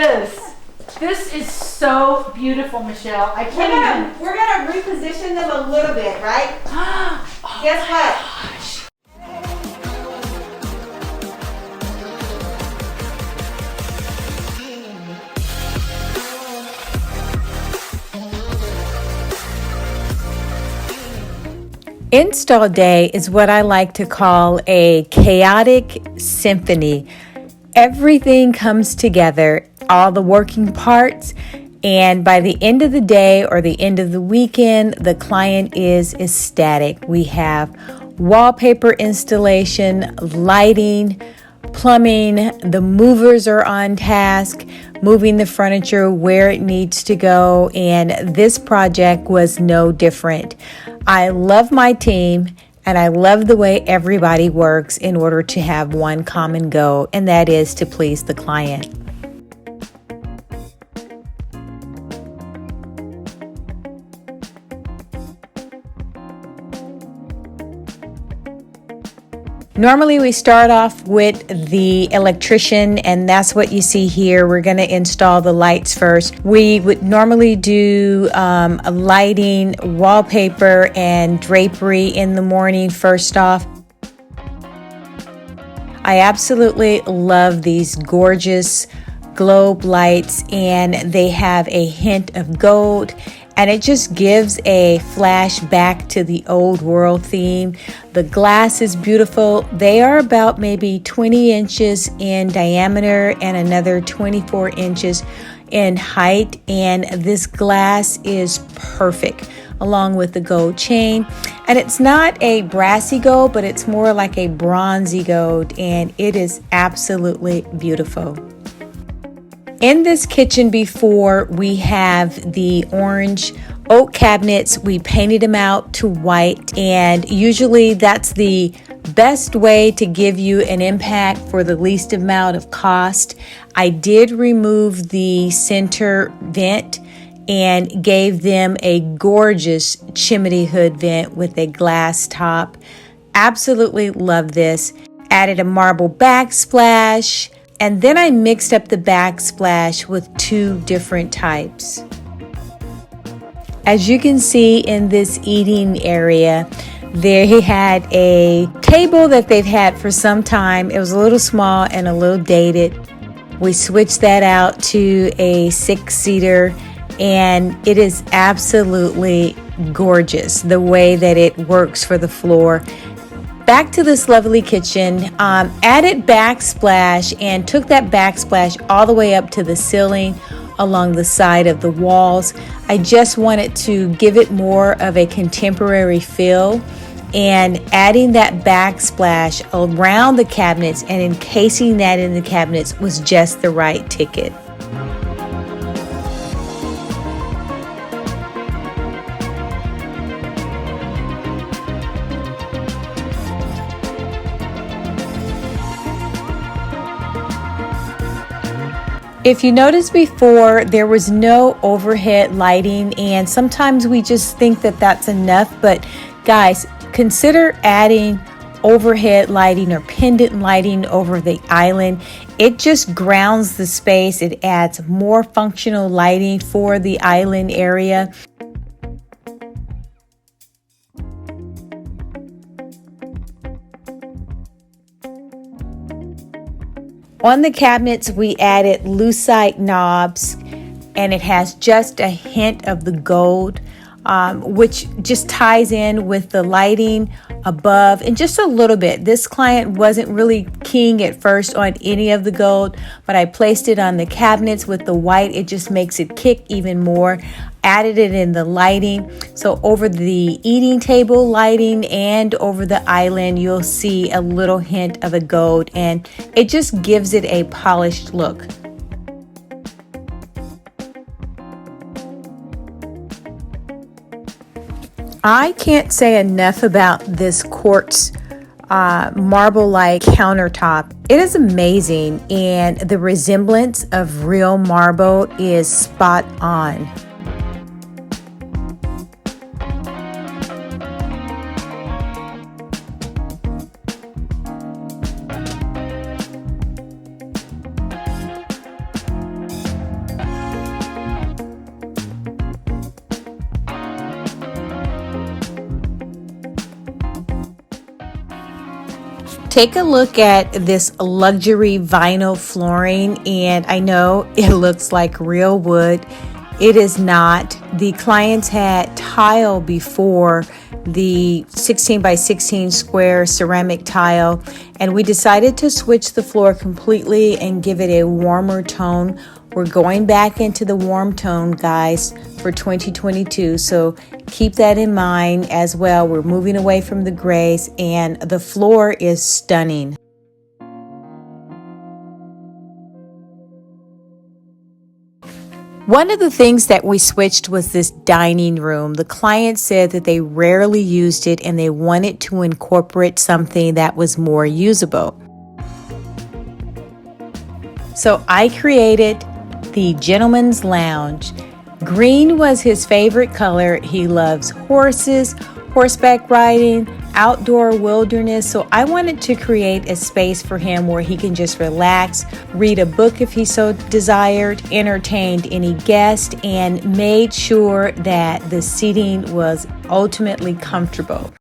this. This is so beautiful, Michelle. I can't even. We're gonna reposition them a little bit, right? Oh, Guess what? gosh. Install day is what I like to call a chaotic symphony. Everything comes together, all the working parts, and by the end of the day or the end of the weekend, the client is ecstatic. We have wallpaper installation, lighting, plumbing, the movers are on task, moving the furniture where it needs to go, and this project was no different. I love my team, and I love the way everybody works in order to have one common goal, and that is to please the client. Normally we start off with the electrician, and that's what you see here. We're going to install the lights first. We would normally do lighting, wallpaper, and drapery in the morning first off. I absolutely love these gorgeous globe lights, and they have a hint of gold, and it just gives a flashback to the old world theme. The glass is beautiful. They are about maybe 20 inches in diameter and another 24 inches in height, and this glass is perfect along with the gold chain. And it's not a brassy gold, but it's more like a bronzy gold, and it is absolutely beautiful. In this kitchen before, we have the orange oak cabinets. We painted them out to white, and usually that's the best way to give you an impact for the least amount of cost. I did remove the center vent and gave them a gorgeous chimney hood vent with a glass top. Absolutely love this. Added a marble backsplash. And then I mixed up the backsplash with two different types. As you can see in this eating area, they had a table that they've had for some time. It was a little small and a little dated. We switched that out to a 6-seater, and it is absolutely gorgeous the way that it works for the floor. Back to this lovely kitchen, added backsplash and took that backsplash all the way up to the ceiling along the side of the walls. I just wanted to give it more of a contemporary feel, and adding that backsplash around the cabinets and encasing that in the cabinets was just the right ticket. If you noticed before, there was no overhead lighting, and sometimes we just think that that's enough, but guys, consider adding overhead lighting or pendant lighting over the island. It just grounds the space. It adds more functional lighting for the island area. On the cabinets, we added lucite knobs, and it has just a hint of the gold, which just ties in with the lighting above and just a little bit. This client wasn't really keen at first on any of the gold, but I placed it on the cabinets with the white. It just makes it kick even more. Added it in the lighting. So over the eating table lighting and over the island, you'll see a little hint of the gold, and it just gives it a polished look. I can't say enough about this quartz marble-like countertop. It is amazing, and the resemblance of real marble is spot on. Take a look at this luxury vinyl flooring, and I know it looks like real wood. It is not. The clients had tile before, the 16 by 16 square ceramic tile, and we decided to switch the floor completely and give it a warmer tone. We're going back into the warm tone, guys, for 2022, so keep that in mind as well. We're moving away from the grays, and the floor is stunning. One of the things that we switched was this dining room. The client said that they rarely used it and they wanted to incorporate something that was more usable. So I created the Gentleman's Lounge. Green was his favorite color. He loves horses, horseback riding, outdoor wilderness. So I wanted to create a space for him where he can just relax, read a book if he so desired, entertained any guest, and made sure that the seating was ultimately comfortable.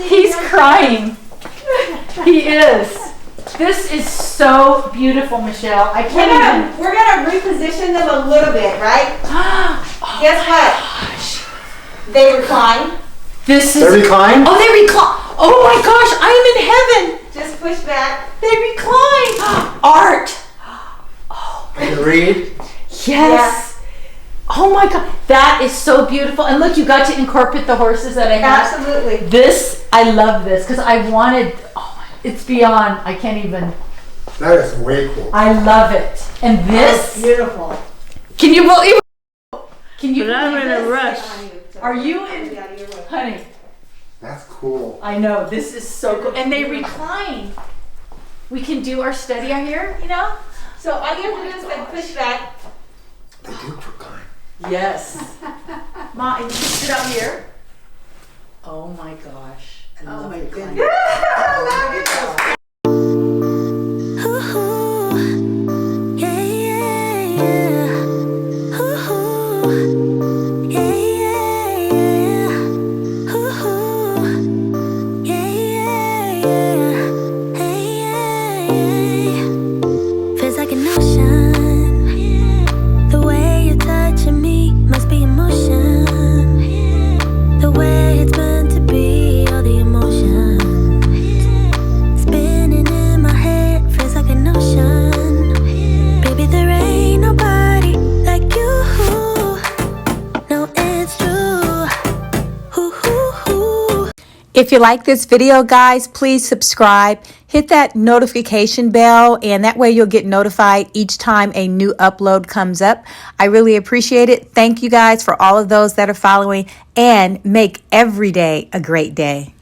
He's crying. He is. This is so beautiful, Michelle. I can't even. We're gonna reposition them a little bit, right? Oh, guess what? Gosh. They recline. This is. They recline? Oh, they recline. Oh my gosh, I am in heaven. Just push back. They recline. Art. Oh, I can read. Yes. Yeah. Oh my God, that is so beautiful. And look, you got to incorporate the horses that I have. Absolutely. This, I love this because I wanted, it's beyond, I can't even. That is way cool. I love it. And this, That's beautiful. can you believe it? Can you But I'm believe in a this? rush. Are you in, honey? That's cool. I know, this is so cool. And they recline. We can do our study out here, you know? So all you have to do is like push back. They do recline. Yes. Ma, and you can sit out here. Oh my gosh. I love reclining. Feels like an ocean. The way you're touching me must be emotion. The way it's meant to be, all the emotion. Spinning in my head, feels like an ocean. Baby, there ain't nobody like you. No, it's true. If you like this video, guys, please subscribe, hit that notification bell, and that way you'll get notified each time a new upload comes up. I really appreciate it. Thank you guys for all of those that are following, and make every day a great day.